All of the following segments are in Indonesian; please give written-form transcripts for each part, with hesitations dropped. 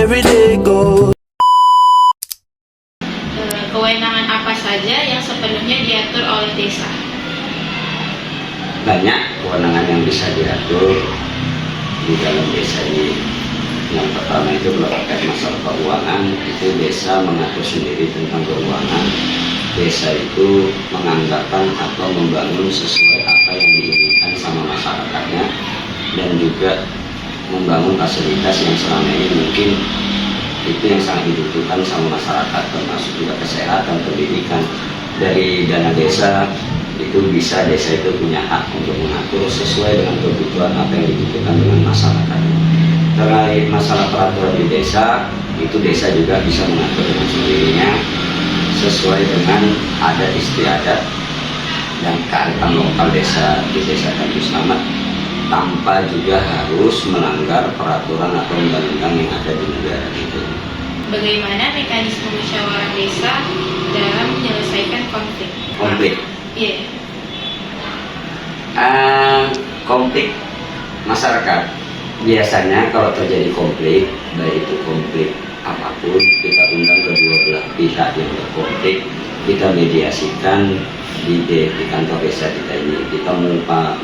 every day goes. Kewenangan apa saja yang sepenuhnya diatur oleh desa? Banyak kewenangan yang bisa diatur di dalam desa ini. Yang pertama itu kalau terkait masalah keuangan, itu desa mengatur sendiri tentang keuangan. Desa itu menganggarkan atau membangun sesuai apa yang diinginkan sama masyarakatnya, dan juga membangun fasilitas yang selama ini mungkin itu yang sangat dibutuhkan sama masyarakat, termasuk juga kesehatan, pendidikan. Dari dana desa itu bisa desa itu punya hak untuk mengatur sesuai dengan kebutuhan apa yang dibutuhkan dengan masyarakat. Terkait masalah peraturan di desa, itu desa juga bisa mengatur dengan sendirinya sesuai dengan adat istiadat dan kearifan lokal desa di desa Tanjung Slamet, tanpa juga harus melanggar peraturan atau undang-undang yang ada di negara itu. Bagaimana mekanisme musyawarah desa dalam menyelesaikan konflik? Konflik? Iya. Konflik masyarakat, biasanya kalau terjadi konflik, baik itu konflik apapun, kita undang kedua belah pihak yang berkonflik, kita mediasikan di kantor desa kita ini. Kita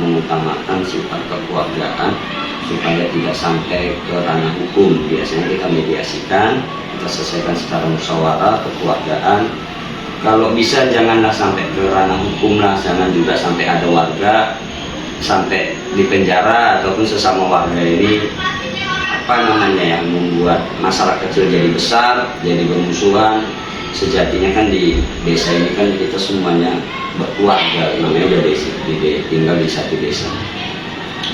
mengutamakan sifat kekeluargaan supaya tidak sampai ke ranah hukum. Biasanya kita mediasikan, kita selesaikan secara musyawarah kekeluargaan. Kalau bisa janganlah sampai ke ranah hukum lah, jangan juga sampai ada warga sampai di penjara ataupun sesama warga ini yang membuat masalah kecil jadi besar, jadi bermusuhan. Sejatinya kan di desa ini kan kita semuanya berkeluarga, namanya udah tinggal di satu desa.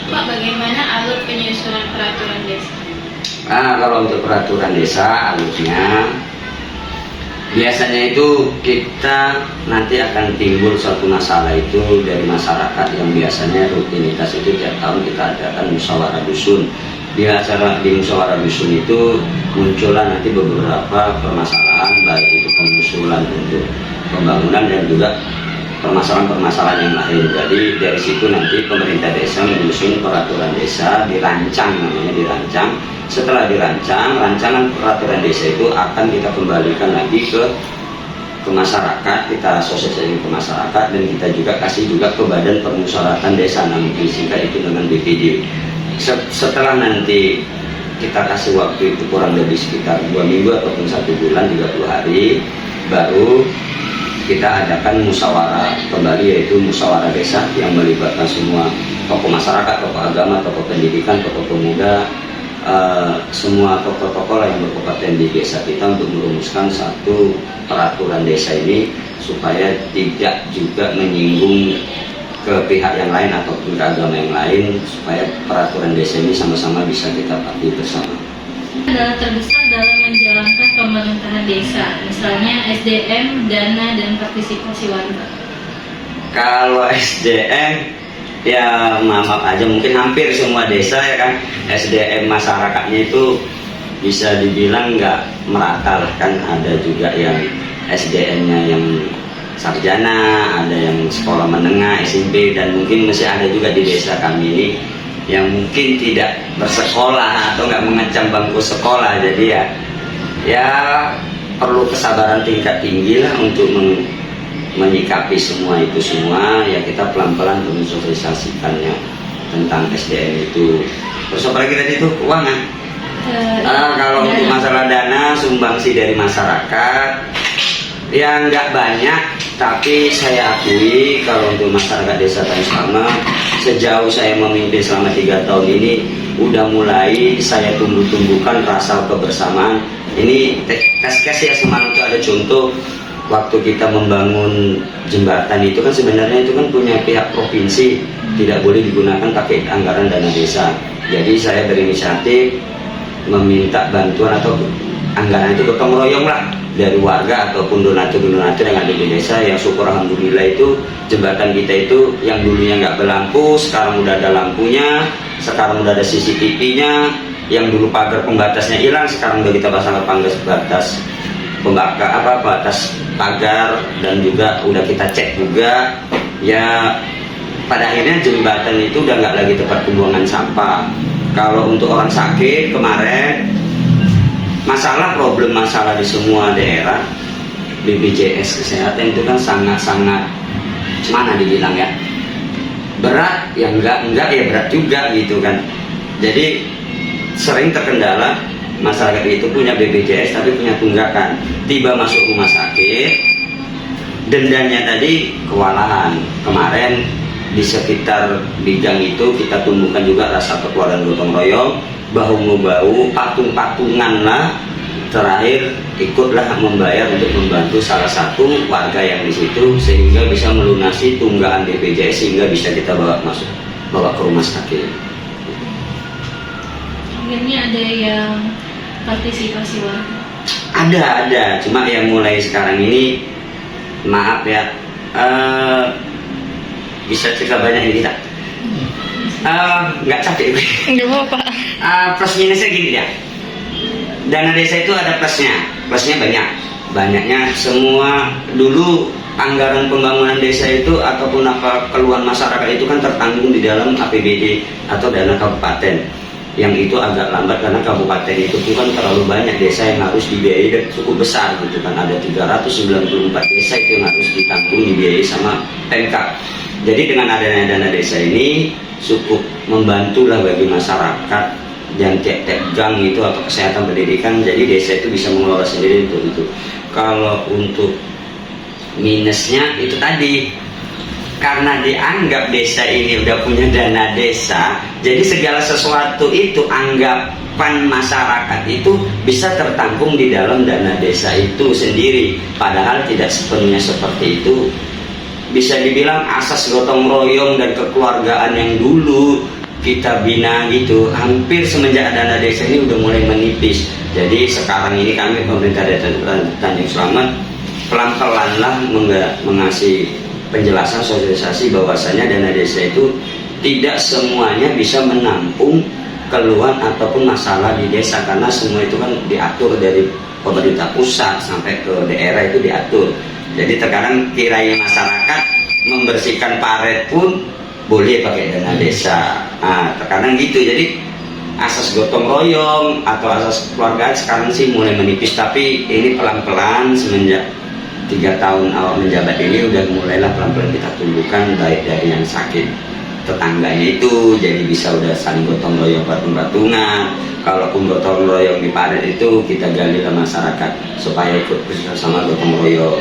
Pak, bagaimana alur penyusunan peraturan desa? Kalau untuk peraturan desa, alurnya biasanya itu kita nanti akan timbul suatu masalah itu dari masyarakat yang biasanya rutinitas itu tiap tahun kita adakan musyawarah dusun. Di musyawarah dusun itu muncullah nanti beberapa permasalahan, baik itu pengusulan untuk pembangunan dan juga permasalahan-permasalahan yang lain. Jadi dari situ nanti pemerintah desa menyusun peraturan desa, dirancang, namanya dirancang. Setelah dirancang, rancangan peraturan desa itu akan kita kembalikan lagi ke masyarakat, kita sosialisasikan ke masyarakat, dan kita juga kasih juga ke Badan Permusyawaratan Desa, namanya disingkat itu dengan BPD. Setelah nanti kita kasih waktu itu kurang lebih sekitar 2 minggu ataupun 1 bulan 30 hari, baru kita adakan musyawarah kembali, yaitu musyawarah desa yang melibatkan semua tokoh masyarakat, tokoh agama, tokoh pendidikan, tokoh pemuda, semua tokoh-tokoh yang berkompeten di desa kita untuk merumuskan satu peraturan desa ini supaya tidak juga menyinggung ke pihak yang lain ataupun ke agama yang lain, supaya peraturan desa ini sama-sama bisa kita patuhi bersama. Adalah terbesar dalam menjalankan pemerintahan desa, misalnya SDM, dana, dan partisipasi warga. Kalau SDM, ya maaf aja, mungkin hampir semua desa ya kan, SDM masyarakatnya itu bisa dibilang nggak merata lah, kan ada juga yang SDM-nya yang sarjana, ada yang sekolah menengah, SMP, dan mungkin masih ada juga di desa kami ini yang mungkin tidak bersekolah atau nggak mengecam bangku sekolah. Jadi ya perlu kesabaran tingkat tinggi lah untuk menyikapi semua itu semua. Ya kita pelan-pelan mensosialisasikannya tentang SDM itu. Terus apalagi tadi itu keuangan. Kalau untuk masalah dana sumbangsi dari masyarakat, ya nggak banyak, tapi saya akui kalau untuk masyarakat desa Tanjung Slamet, sejauh saya memimpin selama 3 tahun ini, udah mulai saya tumbuhkan rasa kebersamaan. Ini kes-kes ya, semalam itu ada contoh waktu kita membangun jembatan itu kan sebenarnya itu kan punya pihak provinsi, tidak boleh digunakan pakai anggaran dana desa. Jadi saya berinisiatif meminta bantuan atau anggaran itu gotong royong lah dari warga ataupun donatur-donatur yang ada di desa. Yang syukur alhamdulillah itu jembatan kita itu yang dulunya nggak berlampu sekarang udah ada lampunya, sekarang udah ada CCTV-nya. Yang dulu pagar pembatasnya hilang, sekarang udah kita pasang batas batas pagar, dan juga udah kita cek juga. Ya pada akhirnya jembatan itu udah nggak lagi tempat pembuangan sampah. Kalau untuk orang sakit kemarin problem masalah di semua daerah. BPJS kesehatan itu kan sangat-sangat gimana dibilang ya, berat ya, enggak ya berat juga gitu kan. Jadi sering terkendala masyarakat itu punya BPJS tapi punya tunggakan, tiba masuk rumah sakit dendanya tadi kewalahan. Kemarin di sekitar bidang itu kita tumbuhkan juga rasa kekeluargaan gotong royong, bahu membahu, patung-patungan lah. Terakhir ikutlah membayar untuk membantu salah satu warga yang di situ sehingga bisa melunasi tunggakan BPJS sehingga bisa kita bawa ke rumah sakit. Akhirnya ada yang partisipasi warga. Ada, cuma yang mulai sekarang ini maaf ya, bisa cerita banyak ini kita. Nggak capek. Nggak apa-apa. Plus minusnya gini ya. Dana desa itu ada plusnya banyaknya semua. Dulu anggaran pembangunan desa itu ataupun apa keluhan masyarakat itu kan tertanggung di dalam APBD atau dana kabupaten, yang itu agak lambat karena kabupaten itu kan terlalu banyak desa yang harus dibiayai dan cukup besar gitu kan, ada 394 desa itu yang harus ditanggung dibiayai sama Pemkab. Jadi dengan adanya dana desa ini cukup membantulah bagi masyarakat dan tiap-tiap gang itu atau kesehatan pendidikan, jadi desa itu bisa mengelola sendiri untuk itu. Kalau untuk minusnya itu tadi, karena dianggap desa ini udah punya dana desa, jadi segala sesuatu itu anggapan masyarakat itu bisa tertampung di dalam dana desa itu sendiri, padahal tidak sepenuhnya seperti itu. Bisa dibilang asas gotong royong dan kekeluargaan yang dulu kita bina gitu, hampir semenjak dana desa ini udah mulai menipis. Jadi sekarang ini kami pemerintah Desa Tanjung Selamat pelan-pelan lah mengasih penjelasan sosialisasi bahwasanya dana desa itu tidak semuanya bisa menampung keluhan ataupun masalah di desa, karena semua itu kan diatur dari pemerintah pusat sampai ke daerah itu diatur. Jadi terkadang kiranya masyarakat membersihkan paret pun boleh pakai dana desa. Nah, terkadang gitu. Jadi asas gotong royong atau asas keluargaan sekarang sih mulai menipis, tapi ini pelan-pelan semenjak 3 tahun awal menjabat ini udah mulailah pelan-pelan kita tumbuhkan, baik dari yang sakit tetangganya itu jadi bisa udah saling gotong royong patung-patungan. Kalaupun gotong royong di paret itu kita gali ke masyarakat supaya ikut bersama gotong royong.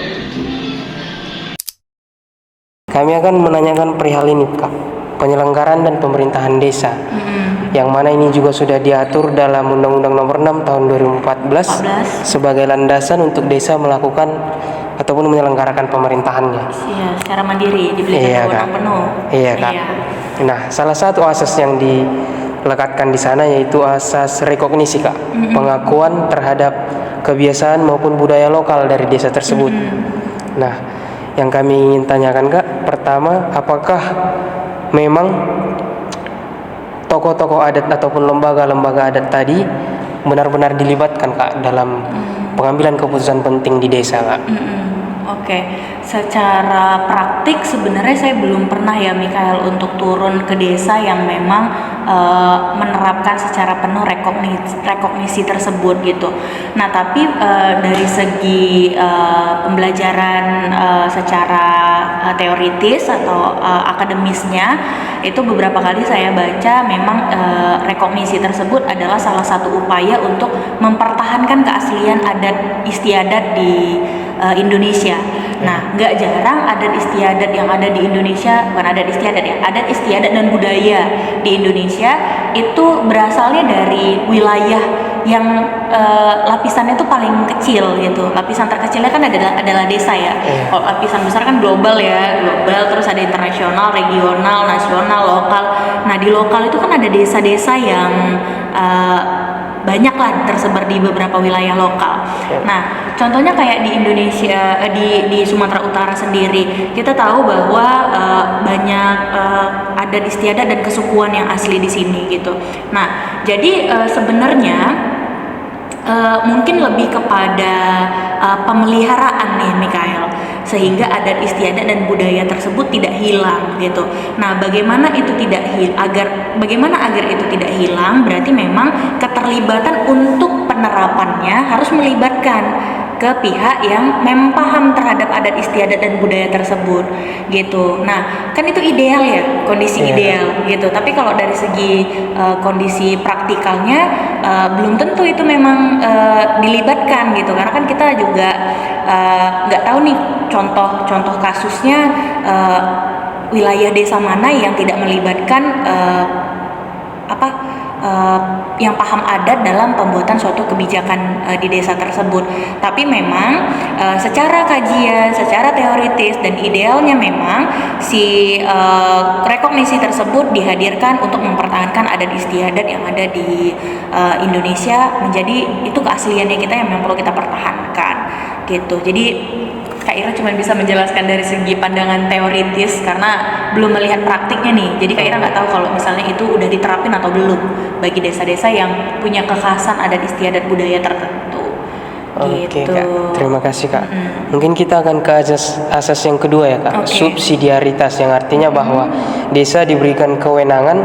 Kami akan menanyakan perihal ini, Kak. Penyelenggaraan dan pemerintahan desa. Yang mana ini juga sudah diatur dalam Undang-Undang Nomor 6 Tahun 2014 sebagai landasan untuk desa melakukan ataupun menyelenggarakan pemerintahannya. Iya, secara mandiri diberikan wewenang penuh. Iya, Kak. Nah, salah satu asas yang dilekatkan di sana yaitu asas rekognisi, Kak. Pengakuan terhadap kebiasaan maupun budaya lokal dari desa tersebut. Nah, yang kami ingin tanyakan, Kak, pertama, apakah memang tokoh-tokoh adat ataupun lembaga-lembaga adat tadi benar-benar dilibatkan, Kak, dalam pengambilan keputusan penting di desa, Kak? Oke, secara praktik sebenarnya saya belum pernah ya Mikael untuk turun ke desa yang memang menerapkan secara penuh rekognisi tersebut gitu. Nah tapi dari segi pembelajaran secara teoritis atau akademisnya itu beberapa kali saya baca memang rekognisi tersebut adalah salah satu upaya untuk mempertahankan keaslian adat istiadat di Indonesia. Nah, nggak jarang adat istiadat yang ada di Indonesia, bukan adat istiadat ya, adat istiadat dan budaya di Indonesia itu berasalnya dari wilayah yang lapisannya itu paling kecil gitu. Lapisan terkecilnya kan adalah desa ya. Kalau lapisan besar kan global ya, global, terus ada internasional, regional, nasional, lokal. Nah, di lokal itu kan ada desa-desa yang banyak lah tersebar di beberapa wilayah lokal. Nah, contohnya kayak di Indonesia, di Sumatera Utara sendiri, kita tahu bahwa banyak adat istiadat dan kesukuan yang asli di sini gitu. Nah, jadi sebenarnya mungkin lebih kepada pemeliharaan nih Mikael, sehingga adat istiadat dan budaya tersebut tidak hilang gitu. Nah, bagaimana agar itu tidak hilang? Berarti memang keterlibatan untuk penerapannya harus melibatkan ke pihak yang memang paham terhadap adat istiadat dan budaya tersebut gitu. Nah, kan itu ideal ya, kondisi ideal gitu. Tapi kalau dari segi kondisi praktikalnya belum tentu itu memang dilibatkan gitu. Karena kan kita juga nggak tahu nih contoh kasusnya wilayah desa mana yang tidak melibatkan yang paham adat dalam pembuatan suatu kebijakan di desa tersebut. Tapi memang secara kajian, secara teoritis dan idealnya memang si rekognisi tersebut dihadirkan untuk mempertahankan adat istiadat yang ada di Indonesia, menjadi itu keasliannya kita yang memang perlu kita pertahankan gitu. Jadi Kak Ira cuma bisa menjelaskan dari segi pandangan teoritis karena belum melihat praktiknya nih. Jadi Kak Ira nggak tahu kalau misalnya itu udah diterapin atau belum bagi desa-desa yang punya kekhasan adat istiadat budaya tertentu. Oke Gitu. Kak, terima kasih Kak. Mungkin kita akan ke asas yang kedua ya Kak, subsidiaritas, yang artinya bahwa desa diberikan kewenangan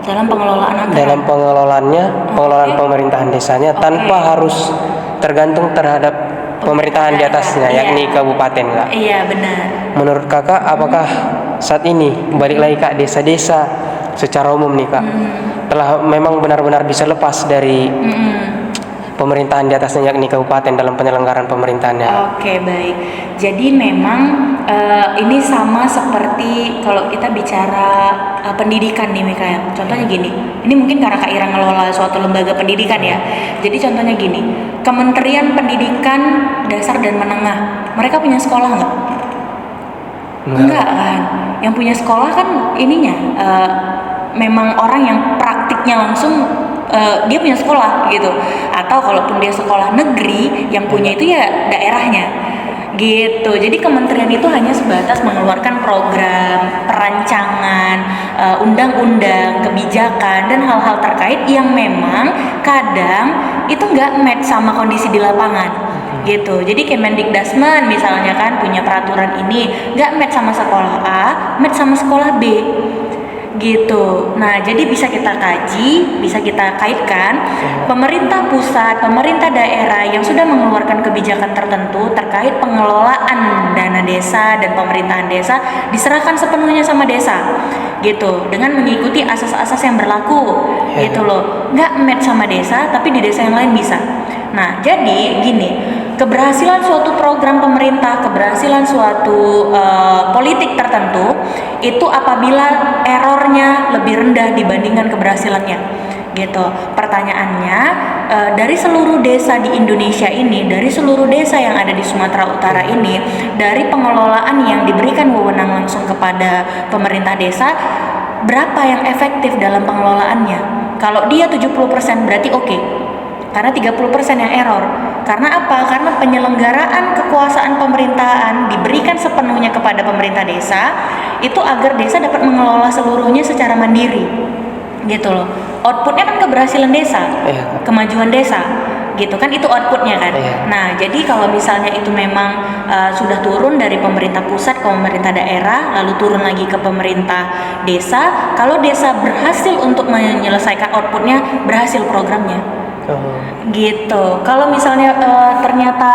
Dalam pengelolaan anggaran. dalam pengelolaan pemerintahan desanya tanpa harus tergantung terhadap pemerintahan di atasnya, yakni kabupaten Kak. Iya benar. Menurut Kakak, apakah saat ini balik lagi Kak, desa-desa secara umum nih Kak telah memang benar-benar bisa lepas dari pemerintahan di atasnya, yakni kabupaten, dalam penyelenggaraan pemerintahannya? Oke, baik. Jadi memang ini sama seperti kalau kita bicara pendidikan nih Mikael. Contohnya gini, ini mungkin karena Kak Ira ngelola suatu lembaga pendidikan ya. Jadi contohnya gini, Kementerian Pendidikan Dasar dan Menengah, mereka punya sekolah nggak? Enggak kan. Yang punya sekolah kan ininya memang orang yang praktiknya langsung dia punya sekolah gitu. Atau kalaupun dia sekolah negeri, yang punya itu ya daerahnya gitu. Jadi kementerian itu hanya sebatas mengeluarkan program, perancangan, undang-undang, kebijakan dan hal-hal terkait yang memang kadang itu nggak match sama kondisi di lapangan gitu. Jadi Kemendikdasmen misalnya kan punya peraturan ini nggak match sama sekolah A, match sama sekolah B gitu. Nah, jadi bisa kita kaji, bisa kita kaitkan pemerintah pusat, pemerintah daerah yang sudah mengeluarkan kebijakan tertentu terkait pengelolaan dana desa dan pemerintahan desa diserahkan sepenuhnya sama desa gitu, dengan mengikuti asas-asas yang berlaku gitu loh. Nggak match sama desa, tapi di desa yang lain bisa. Nah, jadi gini, keberhasilan suatu program pemerintah, keberhasilan suatu politik tertentu itu apabila errornya lebih rendah dibandingkan keberhasilannya gitu. Pertanyaannya, dari seluruh desa di Indonesia ini, dari seluruh desa yang ada di Sumatera Utara ini, dari pengelolaan yang diberikan wewenang langsung kepada pemerintah desa, berapa yang efektif dalam pengelolaannya? Kalau dia 70% berarti oke. Karena 30% yang error. Karena apa? Karena penyelenggaraan kekuasaan pemerintahan diberikan sepenuhnya kepada pemerintah desa, itu agar desa dapat mengelola seluruhnya secara mandiri. Gitu loh. Outputnya kan keberhasilan desa, kemajuan desa. Gitu kan, itu outputnya kan. Nah, jadi kalau misalnya itu memang sudah turun dari pemerintah pusat ke pemerintah daerah, lalu turun lagi ke pemerintah desa, kalau desa berhasil untuk menyelesaikan outputnya, berhasil programnya. Gitu. Kalau misalnya ternyata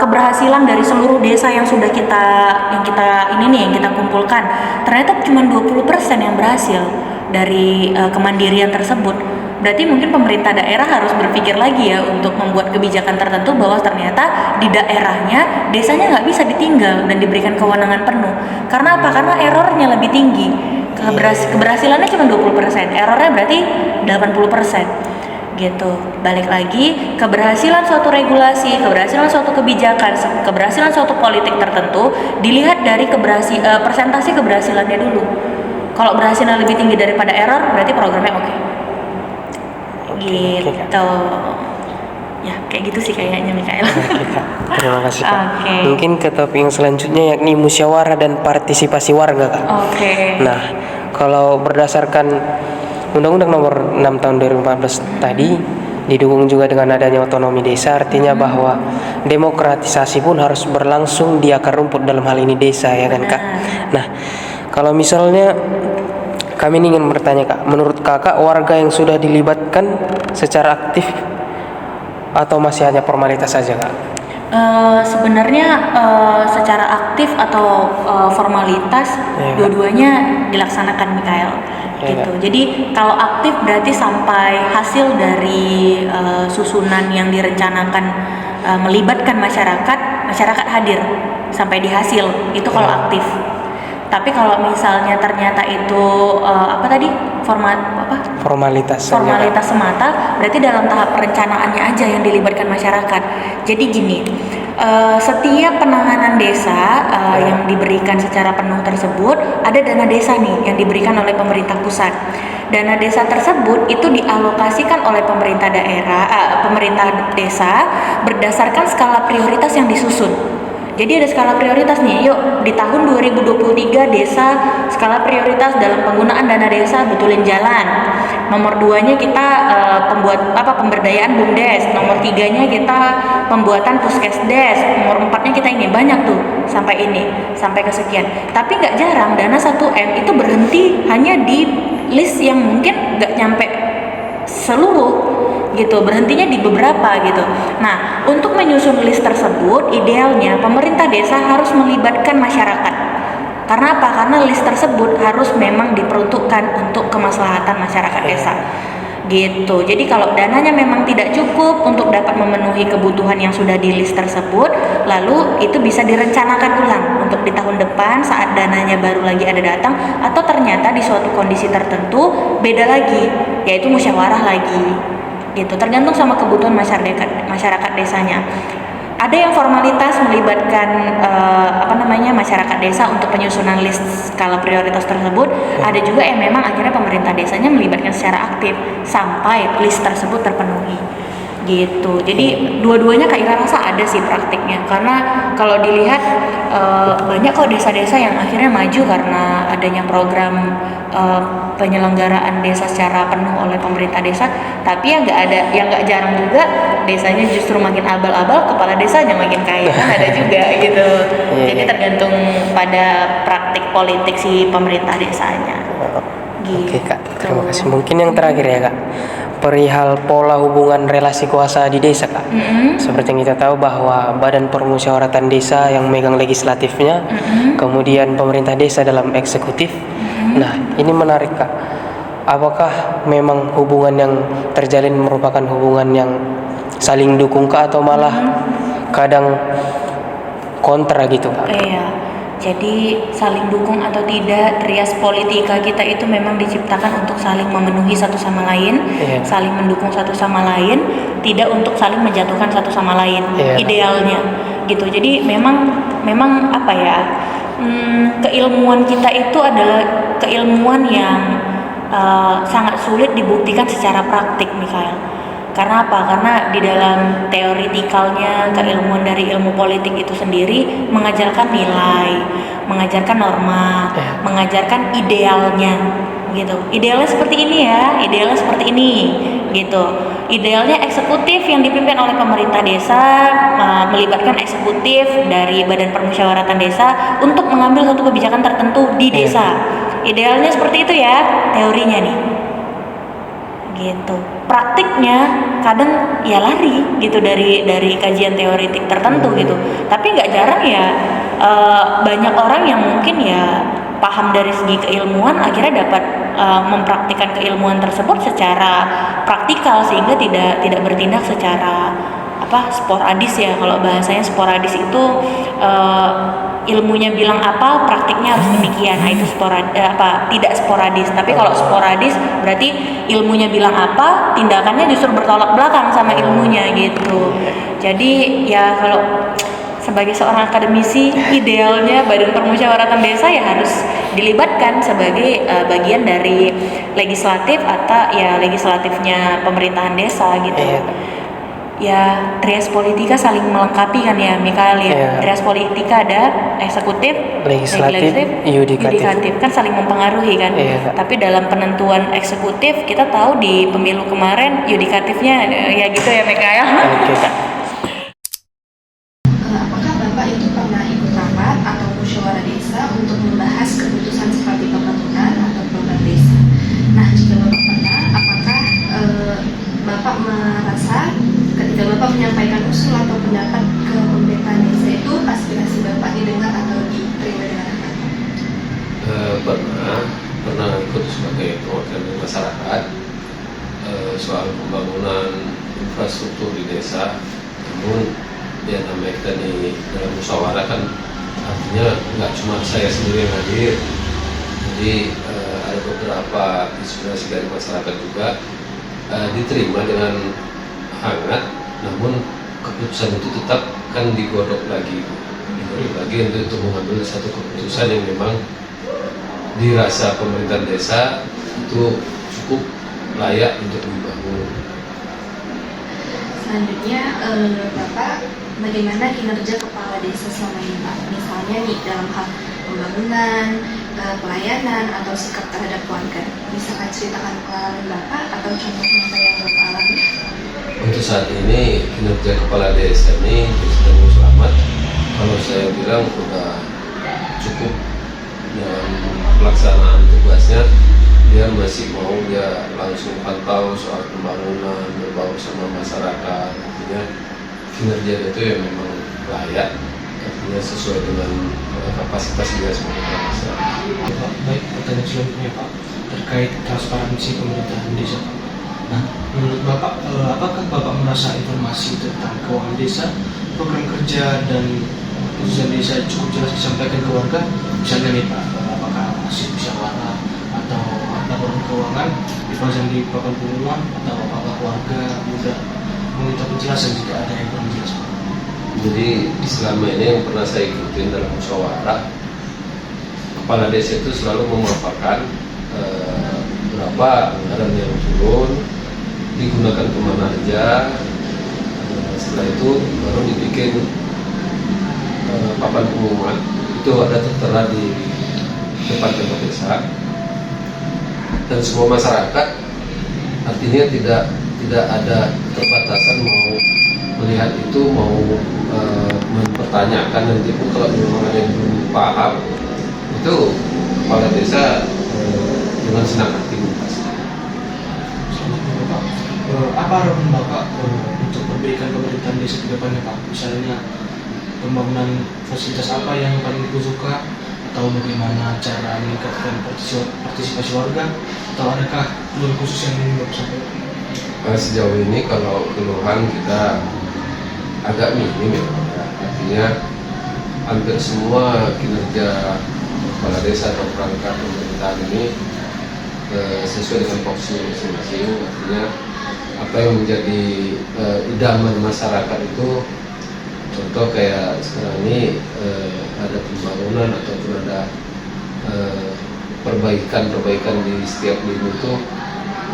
keberhasilan dari seluruh desa yang sudah yang kita kumpulkan, ternyata cuma 20% yang berhasil dari kemandirian tersebut. Berarti mungkin pemerintah daerah harus berpikir lagi ya untuk membuat kebijakan tertentu bahwa ternyata di daerahnya desanya nggak bisa ditinggal dan diberikan kewenangan penuh. Karena apa? Karena errornya lebih tinggi. Keberhasilannya cuma 20%, errornya berarti 80%. Gitu. Balik lagi, keberhasilan suatu regulasi, keberhasilan suatu kebijakan, keberhasilan suatu politik tertentu dilihat dari persentase keberhasilannya dulu. Kalau berhasilnya lebih tinggi daripada error, berarti programnya oke. Gitu. Ya, kayak gitu sih kayaknya Mikael. Terima kasih Kak. Mungkin ke topik yang selanjutnya, yakni musyawarah dan partisipasi warga Kak. Nah, kalau berdasarkan Undang-Undang Nomor 6 Tahun 2014 tadi, didukung juga dengan adanya otonomi desa, artinya bahwa demokratisasi pun harus berlangsung di akar rumput, dalam hal ini desa, ya kan Kak. Nah, kalau misalnya kami ingin bertanya Kak, menurut Kakak warga yang sudah dilibatkan secara aktif atau masih hanya formalitas saja Kak? Sebenarnya secara aktif atau formalitas Iya. dua-duanya dilaksanakan Mikael Iya. gitu. Jadi kalau aktif berarti sampai hasil dari susunan yang direncanakan melibatkan masyarakat hadir sampai di hasil itu kalau Iya. aktif. Tapi kalau misalnya ternyata itu apa tadi Formalitas saja, Kak. formalitas semata, berarti dalam tahap perencanaannya aja yang dilibatkan masyarakat. Jadi gini, setiap penanganan desa yang diberikan secara penuh tersebut, ada dana desa nih yang diberikan oleh pemerintah pusat. Dana desa tersebut itu dialokasikan oleh pemerintah pemerintah desa berdasarkan skala prioritas yang disusun. Jadi ada skala prioritas nih, yuk di tahun 2023 desa skala prioritas dalam penggunaan dana desa betulin jalan. Nomor 2-nya kita pemberdayaan BUMDes. Nomor 3-nya kita pembuatan puskesdes. Nomor 4-nya kita ini banyak tuh sampai kesekian. Tapi nggak jarang dana 1M itu berhenti hanya di list yang mungkin nggak nyampe seluruh gitu, berhentinya di beberapa gitu. Nah, untuk menyusun list tersebut idealnya pemerintah desa harus melibatkan masyarakat. Karena apa? Karena list tersebut harus memang diperuntukkan untuk kemaslahatan masyarakat desa gitu. Jadi kalau dananya memang tidak cukup untuk dapat memenuhi kebutuhan yang sudah di list tersebut, lalu itu bisa direncanakan ulang untuk di tahun depan saat dananya baru lagi ada datang, atau ternyata di suatu kondisi tertentu beda lagi, yaitu musyawarah lagi gitu, tergantung sama kebutuhan masyarakat desanya. Ada yang formalitas melibatkan masyarakat desa untuk penyusunan list skala prioritas tersebut. Ada juga yang memang akhirnya pemerintah desanya melibatkan secara aktif sampai list tersebut terpenuhi gitu. Jadi dua-duanya Kak Ira rasa ada sih praktiknya, karena kalau dilihat banyak kok desa-desa yang akhirnya maju karena adanya program penyelenggaraan desa secara penuh oleh pemerintah desa. Tapi yang nggak jarang juga desanya justru makin abal-abal, kepala desanya makin kaya, kan ada juga gitu. Jadi tergantung pada praktik politik si pemerintah desanya. Oke Kak, terima kasih. Mungkin yang terakhir ya Kak, perihal pola hubungan relasi kuasa di desa Kak. Seperti yang kita tahu bahwa Badan Permusyawaratan Desa yang megang legislatifnya, kemudian pemerintah desa dalam eksekutif. Nah, ini menarik Kak. Apakah memang hubungan yang terjalin merupakan hubungan yang saling dukung Kak, atau malah kadang kontra gitu Kak? Iya. Jadi saling dukung atau tidak, trias politika kita itu memang diciptakan untuk saling memenuhi satu sama lain, saling mendukung satu sama lain, tidak untuk saling menjatuhkan satu sama lain. Idealnya gitu. Jadi memang apa ya? Keilmuan kita itu adalah keilmuan yang sangat sulit dibuktikan secara praktik, Mikael. Karena apa? Karena di dalam teoritikalnya keilmuan dari ilmu politik itu sendiri mengajarkan nilai, mengajarkan norma, mengajarkan idealnya gitu. Idealnya seperti ini ya, idealnya seperti ini gitu. Idealnya eksekutif yang dipimpin oleh pemerintah desa melibatkan eksekutif dari Badan Permusyawaratan Desa untuk mengambil satu kebijakan tertentu di desa. Idealnya seperti itu ya, teorinya nih. Gitu. Praktiknya kadang ya lari gitu dari kajian teoritik tertentu gitu. Tapi nggak jarang ya banyak orang yang mungkin ya paham dari segi keilmuan akhirnya dapat mempraktikkan keilmuan tersebut secara praktikal sehingga tidak bertindak secara sporadis ya. Kalau bahasanya sporadis itu ilmunya bilang apa, praktiknya harus demikian. Nah, itu tidak sporadis. Tapi kalau sporadis berarti ilmunya bilang apa, tindakannya justru bertolak belakang sama ilmunya gitu. Jadi ya kalau sebagai seorang akademisi, idealnya Badan Permusyawaratan Desa ya harus dilibatkan sebagai bagian dari legislatif atau ya legislatifnya pemerintahan desa gitu. Ya trias politika saling melengkapi kan ya Mikael ya. Trias politika ada eksekutif, legislatif, yudikatif kan saling mempengaruhi kan. Tapi dalam penentuan eksekutif kita tahu di pemilu kemarin yudikatifnya ya gitu ya Mikael. Apakah Bapak itu pernah ikut rapat atau musyawarah desa untuk membahas keputusan seperti pembangunan atau program desa? Nah, jika Bapak pernah, apakah Bapak merasa ketika Bapak pernah ikut sebagai perwakilan masyarakat soal pembangunan infrastruktur di desa. Namun dia namanya di dalam musyawarah kan artinya nggak cuma saya sendiri yang hadir, jadi ada beberapa inspirasi dari masyarakat juga diterima dengan hangat. Namun keputusan itu tetap kan digodok lagi untuk mengambil satu keputusan yang memang dirasa pemerintahan desa itu cukup layak untuk dibangun. Selanjutnya, Bapak, bagaimana kinerja kepala desa selama ini, Pak? Misalnya nih dalam hal pembangunan, pelayanan, atau sikap terhadap warga. Bisakah ceritakan pengalaman Bapak atau contoh nyata yang Bapak alami? Untuk saat ini kinerja kepala desa ini sedang selamat. Kalau saya bilang sudah cukup dalam pelaksanaan tugasnya. Dia masih mau dia langsung pantau soal pembangunan, berbaur sama masyarakat. Artinya kinerja itu yang memang layak, artinya sesuai dengan kapasitas dia sebagai masyarakat. Baik, pertanyaan selanjutnya Pak, terkait transparansi pemerintahan desa. Nah, menurut Bapak, apakah Bapak merasa informasi tentang keuangan desa, program kerja dan keputusan desa cukup jelas disampaikan ke warga? Misalnya nih Pak, apakah hasil musyawarah atau laporan keuangan dipasang di papan pengumuman, atau apakah warga mudah meminta penjelasan jika ada yang kurang jelas Pak? Jadi selama ini yang pernah saya ikutin dalam musyawarah, kepala desa itu selalu memaparkan berapa anggaran yang turun, digunakan kemana aja. Setelah itu baru dibikin papan pengumuman, itu ada tertera di depan kantor desa, dan semua masyarakat artinya tidak ada keterbatasan mau melihat itu, mau mempertanyakan. Nanti pun kalau memang ada yang belum paham, itu kepala desa dengan senang hati membahasnya. Selanjutnya Bapak, apa harapan Bapak untuk perbaikan pemerintahan desa ke depannya Pak? Misalnya pembangunan fasilitas apa yang paling dibutuhkan, atau bagaimana cara meningkatkan partisipasi warga, atau adakah keluhan khusus yang ingin Bapak sampaikan? Sejauh ini kalau keluhan kita agak minim ya, artinya hampir semua kinerja kepala desa atau perangkat pemerintahan ini sesuai dengan porsi masing-masing. Artinya apa yang menjadi idaman masyarakat itu, contoh kayak sekarang ini ada pembangunan ataupun ada perbaikan di setiap lini itu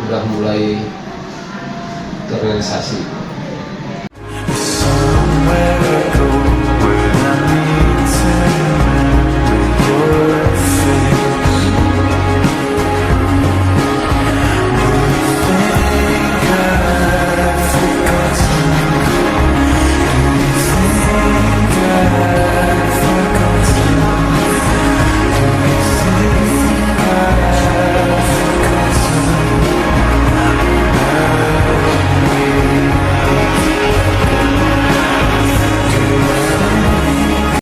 sudah mulai terrealisasi. Somewhere